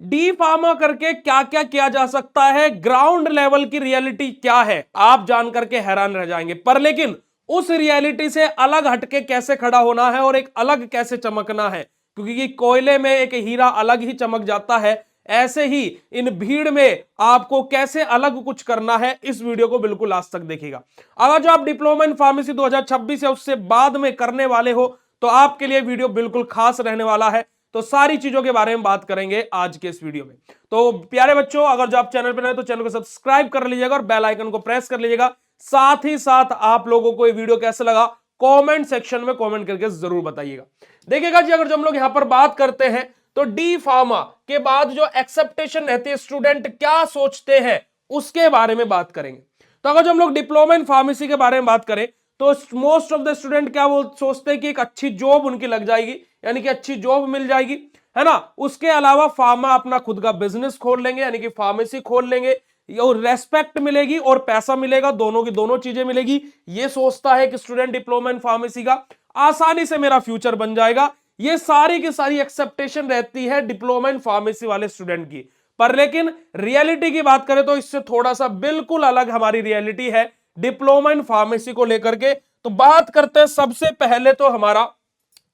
D pharma करके क्या क्या किया जा सकता है, ग्राउंड लेवल की रियलिटी क्या है, आप जान करके हैरान रह जाएंगे। पर लेकिन उस रियलिटी से अलग हटके कैसे खड़ा होना है और एक अलग कैसे चमकना है, क्योंकि कोयले में एक हीरा अलग ही चमक जाता है, ऐसे ही इन भीड़ में आपको कैसे अलग कुछ करना है, इस वीडियो को बिल्कुल लास्ट तक देखिएगा। अगर जो आप डिप्लोमा इन फार्मेसी 2026 या उससे बाद में करने वाले हो तो आपके लिए वीडियो बिल्कुल खास रहने वाला है। तो सारी चीजों के बारे में बात करेंगे आज के इस वीडियो में। तो प्यारे बच्चों, अगर जो आप चैनल पर नए तो चैनल को सब्सक्राइब कर लीजिएगा और बेल आइकन को प्रेस कर लीजिएगा। साथ ही साथ आप लोगों को ये वीडियो कैसा लगा कमेंट सेक्शन में कमेंट करके जरूर बताइएगा। देखिएगा जी, अगर जो हम लोग यहां पर बात करते हैं तो डी फार्मा के बाद जो एक्सेप्टेशन रहती है, स्टूडेंट क्या सोचते हैं उसके बारे में बात करेंगे। तो अगर जो हम लोग डिप्लोमा इन फार्मेसी के बारे में बात करें तो मोस्ट ऑफ द स्टूडेंट क्या वो सोचते हैं कि एक अच्छी जॉब उनकी लग जाएगी, यानी कि अच्छी जॉब मिल जाएगी, है ना। उसके अलावा फार्मा अपना खुद का बिजनेस खोल लेंगे, यानी कि फार्मेसी खोल लेंगे, और रेस्पेक्ट मिलेगी और पैसा मिलेगा, दोनों की दोनों चीजें मिलेगी। ये सोचता है कि स्टूडेंट डिप्लोमा इन फार्मेसी का आसानी से मेरा फ्यूचर बन जाएगा। ये सारी की सारी एक्सेप्टेशन रहती है डिप्लोमा इन फार्मेसी वाले स्टूडेंट की। पर लेकिन रियलिटी की बात करें तो इससे थोड़ा सा बिल्कुल अलग हमारी रियलिटी है डिप्लोमा इन फार्मेसी को लेकर के। तो बात करते हैं सबसे पहले तो हमारा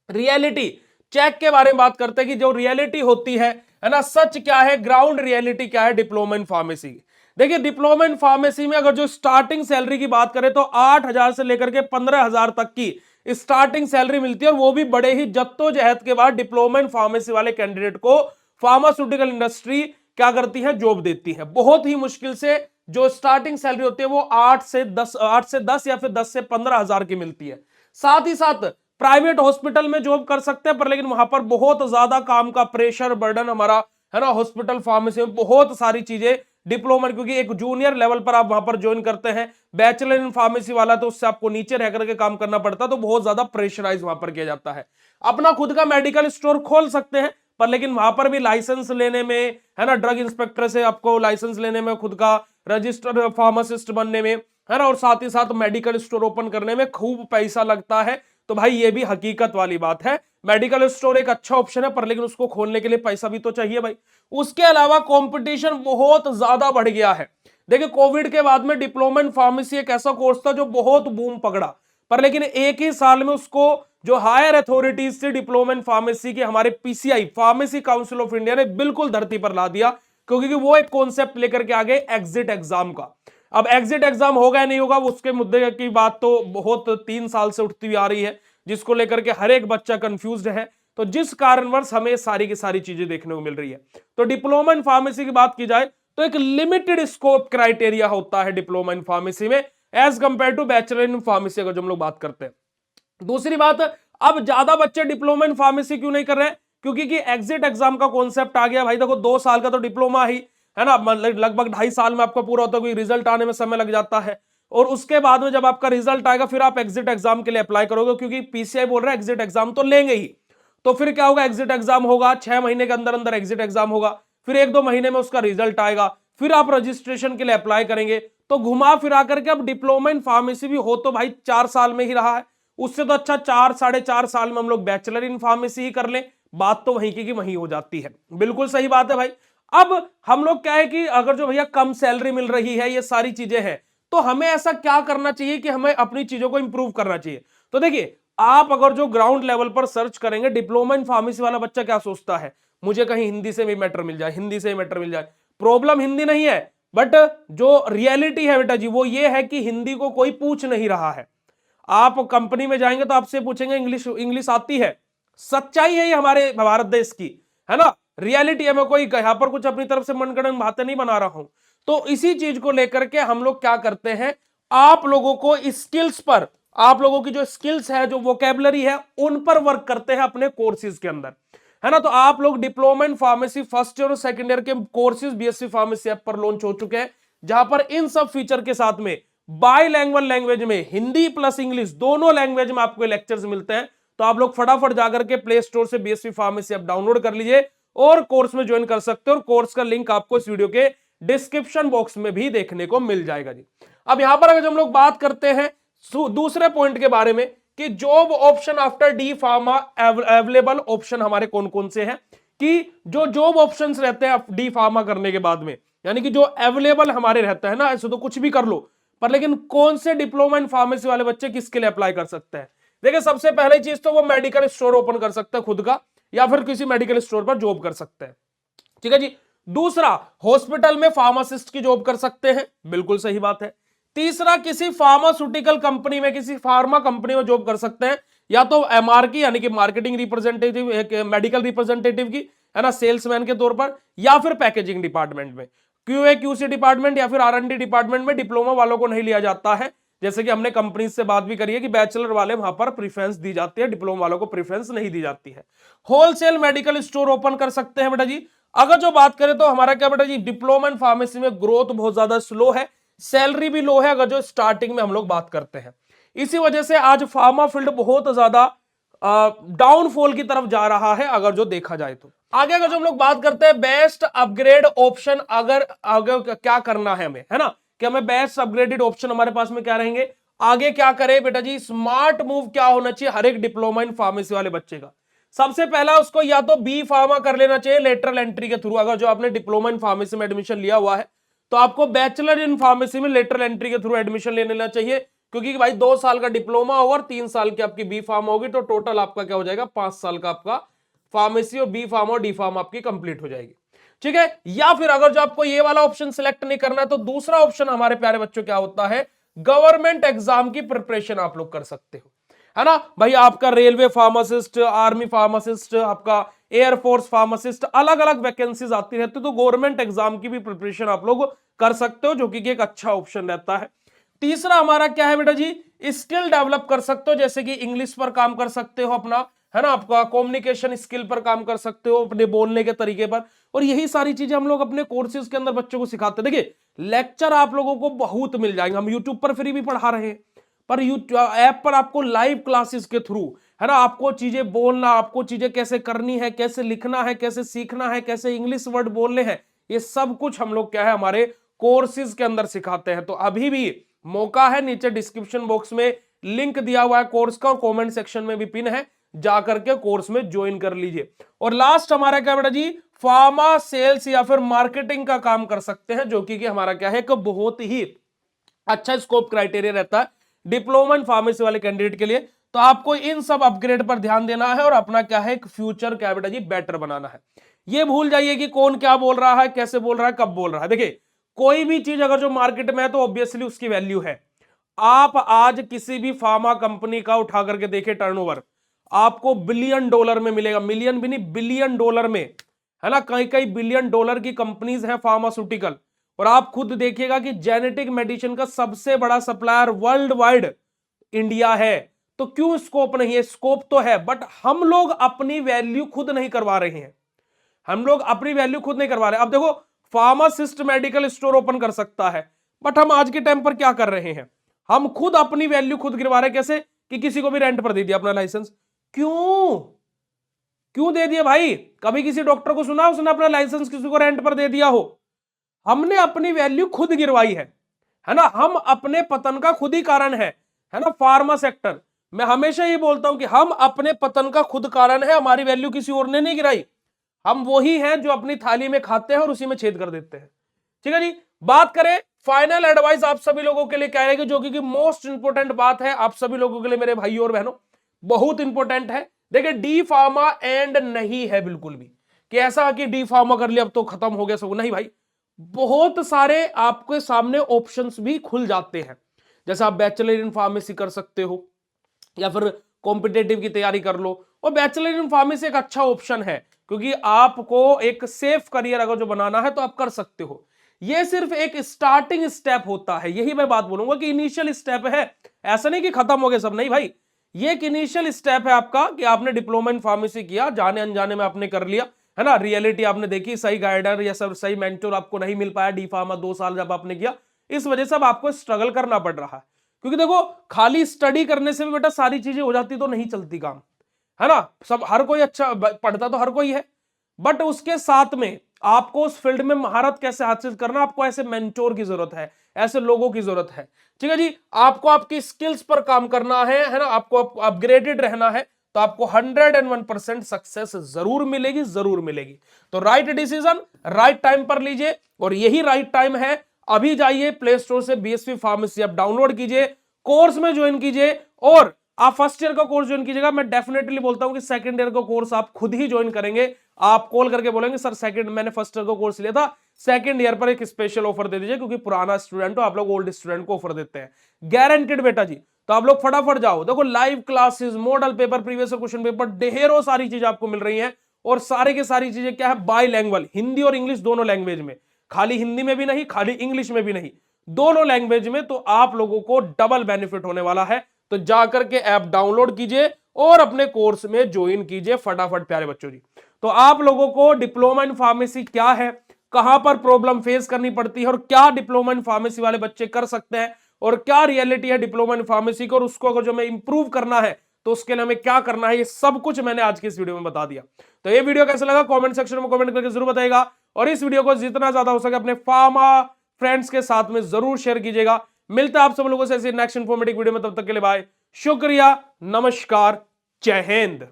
रियलिटी चेक के बारे में बात करते हैं कि जो रियलिटी होती है ना, सच क्या है, ग्राउंड रियलिटी क्या है डिप्लोमा इन फार्मेसी की। देखिए, डिप्लोमा इन फार्मेसी में अगर जो स्टार्टिंग सैलरी की बात करें तो 8,000 से लेकर के 15,000 तक की स्टार्टिंग सैलरी मिलती है, और वो भी बड़े ही जद्दोजहद के बाद डिप्लोमा इन फार्मेसी वाले कैंडिडेट को फार्मास्यूटिकल इंडस्ट्री क्या करती है, जॉब देती है। बहुत ही मुश्किल से जो स्टार्टिंग सैलरी होती है वो 8 से 10 या फिर 10 से 15,000 की मिलती है। साथ ही साथ प्राइवेट हॉस्पिटल में जॉब कर सकते हैं, पर लेकिन वहां पर बहुत ज्यादा काम का प्रेशर बर्डन हमारा है ना, हॉस्पिटल फार्मेसी में बहुत सारी चीजें डिप्लोमा, क्योंकि एक जूनियर लेवल पर आप वहां पर ज्वाइन करते हैं, बैचलर इन फार्मेसी वाला तो उससे आपको नीचे रह करके काम करना पड़ता है, तो बहुत ज्यादा प्रेशराइज वहां पर किया जाता है। अपना खुद का मेडिकल स्टोर खोल सकते हैं, पर लेकिन वहां पर भी लाइसेंस लेने में, है ना, ड्रग इंस्पेक्टर से आपको लाइसेंस लेने में, खुद का रजिस्टर्ड फार्मासिस्ट बनने में, है ना, और साथ ही साथ मेडिकल स्टोर ओपन करने में खूब पैसा लगता है। तो भाई ये भी हकीकत वाली बात है, मेडिकल स्टोर एक अच्छा ऑप्शन है, पर लेकिन उसको खोलने के लिए पैसा भी तो चाहिए भाई। उसके अलावा कंपटीशन बहुत ज्यादा बढ़ गया है। देखिए, कोविड के बाद में डिप्लोमा इन फार्मेसी एक ऐसा कोर्स था जो बहुत बूम पकड़ा, पर लेकिन एक ही साल में उसको जो हायर अथॉरिटीज थी डिप्लोमा इन फार्मेसी की, हमारे PCI pharmacy council of India ने बिल्कुल धरती पर ला दिया, क्योंकि वो एक कॉन्सेप्ट लेकर के आ गए एग्जिट एग्जाम का। अब एग्जिट एग्जाम होगा नहीं होगा उसके मुद्दे की बात तो बहुत 3 साल से उठती हुई आ रही है, जिसको लेकर के हर एक बच्चा कंफ्यूज्ड है। तो जिस कारणवश हमें सारी की सारी चीजें देखने को मिल रही है। तो डिप्लोमा इन फार्मेसी की बात की जाए तो एक लिमिटेड स्कोप क्राइटेरिया होता है डिप्लोमा इन फार्मेसी में, as compare to bachelor in pharmacy अगर जो हम लोग बात करते हैं। दूसरी बात, अब ज्यादा बच्चे डिप्लोमा इन फार्मेसी क्यों नहीं कर रहे हैं, क्योंकि कि एग्जिट एग्जाम का कॉन्सेप्ट आ गया। भाई देखो, 2 साल का तो डिप्लोमा ही है ना, लगभग 2.5 साल में आपका पूरा होता है, कोई रिजल्ट आने में समय लग जाता है, और उसके बाद में जब आपका रिजल्ट आएगा फिर आप एग्जिट एग्जाम के लिए अप्लाई करोगे, क्योंकि पीसीआई बोल रहा है एग्जिट एग्जाम तो लेंगे ही। तो फिर क्या होगा, एग्जिट एग्जाम होगा, 6 महीने के अंदर अंदर एग्जिट एग्जाम होगा, फिर 1-2 महीने में उसका रिजल्ट आएगा, फिर आप रजिस्ट्रेशन के लिए अप्लाई करेंगे। तो घुमा फिरा करके अब डिप्लोमा इन फार्मेसी भी हो तो भाई 4 साल में ही रहा है, उससे तो अच्छा 4-4.5 साल में हम लोग बैचलर इन फार्मेसी ही कर ले, बात तो वहीं की वहीं हो जाती है। बिल्कुल सही बात है भाई। अब हम लोग क्या है कि अगर जो भैया कम सैलरी मिल रही है, ये सारी चीजें हैं, तो हमें ऐसा क्या करना चाहिए कि हमें अपनी चीजों को इंप्रूव करना चाहिए। तो देखिए, आप अगर जो ग्राउंड लेवल पर सर्च करेंगे, डिप्लोमा इन फार्मेसी वाला बच्चा क्या सोचता है, मुझे कहीं हिंदी से भी मैटर मिल जाए, हिंदी से भी मैटर मिल जाए। प्रॉब्लम हिंदी नहीं है, बट जो रियलिटी है बेटा जी वो ये है कि हिंदी को कोई पूछ नहीं रहा है। आप कंपनी में जाएंगे तो आपसे पूछेंगे इंग्लिश इंग्लिश आती है। सच्चाई है ये हमारे भारत देश की, है ना, रियलिटी है। मैं कोई यहां पर कुछ अपनी तरफ से मनगढ़ंत बातें नहीं बना रहा हूं। तो इसी चीज को लेकर के हम लोग क्या करते हैं, आप लोगों को स्किल्स पर, आप लोगों की जो स्किल्स है, जो वोकेबलरी है, उन पर वर्क करते हैं अपने कोर्सेज के अंदर, है ना। तो आप लोग diploma in pharmacy first year और सेकंड ईयर के कोर्सेज बीएससी फार्मेसी ऐप पर लॉन्च हो चुके हैं, जहां पर इन सब फीचर के साथ में बाइलैंग्वेज लैंग्वेज में हिंदी प्लस इंग्लिश दोनों लैंग्वेज में आपको लेक्चर्स मिलते हैं। तो आप लोग फटाफट जाकर के प्ले स्टोर से बीएससी फार्मेसी ऐप डाउनलोड कर लीजिए और कोर्स में ज्वाइन कर सकते हो, और कोर्स का लिंक आपको इस वीडियो के डिस्क्रिप्शन बॉक्स में भी देखने को मिल जाएगा जी। अब यहां पर अगर हम लोग बात करते हैं दूसरे पॉइंट के बारे में कि job option after D pharma available option हमारे कौन कौन से हैं, कि जो जॉब ऑप्शंस रहते हैं डी फार्मा करने के बाद में, यानी कि जो अवेलेबल हमारे रहता है ना, ऐसे तो कुछ भी कर लो, पर लेकिन कौन से डिप्लोमा इन फार्मेसी वाले बच्चे किसके लिए अप्लाई कर सकते हैं? देखिए सबसे पहली चीज तो वो मेडिकल स्टोर ओपन कर सकते हैं खुद का, या फिर किसी मेडिकल स्टोर पर जॉब कर सकते हैं, ठीक है जी। दूसरा, हॉस्पिटल में फार्मासिस्ट की जॉब कर सकते हैं, बिल्कुल सही बात है। तीसरा, किसी फार्मास्यूटिकल कंपनी में, किसी फार्मा कंपनी में जॉब कर सकते हैं, या तो एमआर की यानी कि मार्केटिंग रिप्रेजेंटेटिव, एक मेडिकल रिप्रेजेंटेटिव की, है ना, सेल्समैन के तौर पर, या फिर पैकेजिंग डिपार्टमेंट में, क्यूए क्यूसी डिपार्टमेंट या फिर आर&डी डिपार्टमेंट में डिप्लोमा वालों को नहीं लिया जाता है। जैसे कि हमने कंपनी से बात भी करी है कि बैचलर वाले वहां पर प्रेफरेंस दी जाती है, डिप्लोमा वालों को प्रेफरेंस नहीं दी जाती है। होलसेल मेडिकल स्टोर ओपन कर सकते हैं बेटा जी। अगर जो बात करें तो हमारा क्या बेटा जी, डिप्लोमा इन फार्मेसी में ग्रोथ बहुत ज्यादा स्लो है, सैलरी भी लो है, अगर जो स्टार्टिंग में हम लोग बात करते हैं। इसी वजह से आज फार्मा फील्ड बहुत ज्यादा डाउनफॉल की तरफ जा रहा है, अगर जो देखा जाए तो। आगे अगर जो हम लोग बात करते हैं बेस्ट अपग्रेड ऑप्शन, अगर आगे क्या करना है हमें, है ना, कि हमें बेस्ट अपग्रेडेड ऑप्शन हमारे पास में क्या रहेंगे, आगे क्या करें बेटा जी, स्मार्ट मूव क्या होना चाहिए हर एक डिप्लोमा इन फार्मेसी वाले बच्चे का। सबसे पहला उसको या तो बी फार्मा कर लेना चाहिए लेटरल एंट्री के थ्रू, अगर जो आपने डिप्लोमा इन फार्मेसी में एडमिशन लिया हुआ है तो आपको बैचलर इन फार्मेसी में लेटरल एंट्री के थ्रू एडमिशन ले लेना चाहिए, क्योंकि भाई 2 साल का डिप्लोमा और 3 साल की आपकी बी फार्मा होगी, तो टोटल आपका क्या हो जाएगा, 5 साल का आपका फार्मेसी और बी फार्मा और डी फार्मा आपकी कंप्लीट हो जाएगी, ठीक है। या फिर अगर जो आपको ये वाला ऑप्शन सिलेक्ट नहीं करना है तो दूसरा ऑप्शन हमारे प्यारे बच्चों क्या होता है, गवर्नमेंट एग्जाम की प्रिपरेशन आप लोग कर सकते हो, है ना भाई। आपका रेलवे फार्मासिस्ट, आर्मी फार्मासिस्ट, आपका एयरफोर्स फार्मासिस्ट, अलग अलग वैकेंसीज आती रहती है, तो गवर्नमेंट एग्जाम की भी प्रिपरेशन आप लोग कर सकते हो, जो कि एक अच्छा ऑप्शन रहता है। तीसरा हमारा क्या है बेटा जी, स्किल डेवलप कर सकते हो, जैसे कि इंग्लिश पर काम कर सकते हो अपना, है ना, आपका कम्युनिकेशन स्किल पर काम कर सकते हो, अपने बोलने के तरीके पर, और यही सारी चीजें हम लोग अपने कोर्सेज के अंदर बच्चों को सिखाते हैं। देखिए लेक्चर आप लोगों को बहुत मिल जाएंगे, हम यूट्यूब पर फ्री भी पढ़ा रहे हैं, पर ऐप पर आपको लाइव क्लासेस के थ्रू, है ना, आपको चीजें बोलना, आपको चीजें कैसे करनी है, कैसे लिखना है, कैसे सीखना है, कैसे इंग्लिश वर्ड बोलने हैं, ये सब कुछ हम लोग क्या है हमारे कोर्सेज के अंदर सिखाते हैं। तो अभी भी मौका है, नीचे डिस्क्रिप्शन बॉक्स में लिंक दिया हुआ है कोर्स का, और कमेंट सेक्शन में भी पिन है, जाकर के कोर्स में ज्वाइन कर लीजिए। और लास्ट हमारा क्या बेटा जी, फार्मा सेल्स या फिर मार्केटिंग का काम कर सकते हैं, जो कि हमारा क्या है, एक बहुत ही अच्छा स्कोप क्राइटेरिया रहता है डिप्लोमा इन फार्मेसी वाले कैंडिडेट के लिए। तो आपको इन सब अपग्रेड पर ध्यान देना है, और अपना क्या है, एक फ्यूचर क्या बेटा जी बेटर बनाना है। ये भूल जाइए कि कौन क्या बोल रहा है, कैसे बोल रहा है, कब बोल रहा है। देखिए कोई भी चीज अगर जो मार्केट में है तो ऑब्वियसली उसकी वैल्यू है। आप आज किसी भी फार्मा कंपनी का उठा करके देखे टर्नओवर, आपको बिलियन डॉलर में मिलेगा, मिलियन भी नहीं, बिलियन डॉलर में, है ना, कई कई बिलियन डॉलर की कंपनीज हैं फार्मास्यूटिकल। और आप खुद देखिएगा कि जेनेटिक मेडिसिन का सबसे बड़ा सप्लायर वर्ल्ड वाइड इंडिया है। तो क्यों स्कोप नहीं है, स्कोप तो है, बट हम लोग अपनी वैल्यू खुद नहीं करवा रहे हैं, हम लोग अपनी वैल्यू खुद नहीं करवा रहे। अब देखो फार्मासिस्ट मेडिकल स्टोर ओपन कर सकता है, बट हम आज के टाइम पर क्या कर रहे हैं, हम खुद अपनी वैल्यू खुद गिरवा रहे हैं। कैसे, कि किसी को भी रेंट पर दे दिया अपना लाइसेंस। क्यों क्यों दे दिया भाई, कभी किसी डॉक्टर को सुना उसने अपना लाइसेंस किसी को रेंट पर दे दिया हो? हमने अपनी वैल्यू खुद गिरवाई है ना, हम अपने पतन का खुद ही कारण है ना। फार्मा सेक्टर, मैं हमेशा ये बोलता हूं कि हम अपने पतन का खुद कारण है, हमारी वैल्यू किसी और ने नहीं गिराई। हम वही हैं जो अपनी थाली में खाते हैं और उसी में छेद कर देते हैं, ठीक है जी। बात करें फाइनल एडवाइस आप सभी लोगों के लिए क्या रहेगी, जो कि मोस्ट इंपोर्टेंट बात है आप सभी लोगों के लिए मेरे भाइयों और बहनों, बहुत इंपोर्टेंट है। देखिए डी फार्मा एंड नहीं है बिल्कुल भी, कि ऐसा कि डी फार्मा कर लिया अब तो खत्म हो गया सब, नहीं भाई। बहुत सारे आपके सामने ऑप्शंस भी खुल जाते हैं, जैसे आप बैचलर इन फार्मेसी कर सकते हो, या फिर कॉम्पिटेटिव की तैयारी कर लो। और बैचलर इन फार्मेसी एक अच्छा ऑप्शन है, क्योंकि आपको एक सेफ करियर अगर जो बनाना है तो आप कर सकते हो। ये सिर्फ एक स्टार्टिंग स्टेप होता है, यही मैं बात बोलूंगा कि इनिशियल स्टेप है, ऐसा नहीं कि खत्म हो गए सब, नहीं भाई। ये एक इनिशियल स्टेप है आपका, कि आपने डिप्लोमा इन फार्मेसी किया, जाने अनजाने में आपने कर लिया, है ना, रियलिटी आपने देखी, सही गाइडर या सब सही मेंटोर आपको नहीं मिल पाया, डी फार्मा 2 साल जब आपने किया, इस वजह से अब आपको स्ट्रगल करना पड़ रहा है। क्योंकि देखो खाली स्टडी करने से भी बेटा सारी चीजें हो जाती तो नहीं चलती काम, है ना। सब हर कोई अच्छा पढ़ता तो हर कोई है, बट उसके साथ में आपको उस फील्ड में महारत कैसे हासिल करना, आपको ऐसे मेंटोर की जरूरत है, ऐसे लोगों की जरूरत है, ठीक है जी। आपको आपकी स्किल्स पर काम करना है ना, आपको अपग्रेडेड रहना है, तो आपको 101% सक्सेस जरूर मिलेगी, जरूर मिलेगी। तो राइट डिसीजन राइट टाइम पर लीजिए, और यही राइट टाइम है। अभी जाइए प्ले स्टोर से बीएसवी फार्मेसी ऐप डाउनलोड कीजिए, कोर्स में ज्वाइन कीजिए, और आप फर्स्ट ईयर का कोर्स ज्वाइन कीजिएगा। मैं डेफिनेटली बोलता हूं कि सेकंड ईयर का कोर्स आप खुद ही ज्वाइन करेंगे। आप कॉल करके बोलेंगे सर सेकंड, मैंने फर्स्ट ईयर का कोर्स लिया था, सेकंड ईयर पर एक स्पेशल ऑफर दे दीजिए, क्योंकि पुराना स्टूडेंट हो आप लोग, ओल्ड स्टूडेंट को ऑफर देते हैं गारंटेड बेटा जी। तो आप लोग फटाफट जाओ, देखो live classes, model paper, previous question paper, ढेरों सारी चीजें आपको मिल रही हैं। और सारी की सारी चीजें क्या है, बाईलैंग्वेज, हिंदी और इंग्लिश दोनों लैंग्वेज में, खाली हिंदी में भी नहीं, खाली इंग्लिश में भी नहीं, दोनों लैंग्वेज में। तो आप लोगों को डबल बेनिफिट होने वाला है। तो जाकर के ऐप डाउनलोड कीजिए और अपने कोर्स में ज्वाइन कीजिए फटाफट प्यारे बच्चों जी। तो आप लोगों को डिप्लोमा इन फार्मेसी क्या है, कहां पर प्रॉब्लम फेस करनी पड़ती है, और क्या डिप्लोमा इन फार्मेसी वाले बच्चे कर सकते हैं, और क्या रियलिटी है डिप्लोमा इन फार्मेसी को, और उसको अगर जो हमें इंप्रूव करना है तो उसके लिए हमें क्या करना है, ये सब कुछ मैंने आज की इस वीडियो में बता दिया। तो ये वीडियो कैसा लगा कमेंट सेक्शन में कमेंट करके जरूर बताइएगा, और इस वीडियो को जितना ज्यादा हो सके अपने फार्मा फ्रेंड्स के साथ में जरूर शेयर कीजिएगा। मिलता है आप सब लोगों से ऐसे नेक्स्ट इंफॉर्मेटिव वीडियो में, तब तक के लिए बाय, शुक्रिया, नमस्कार, जय हिंद।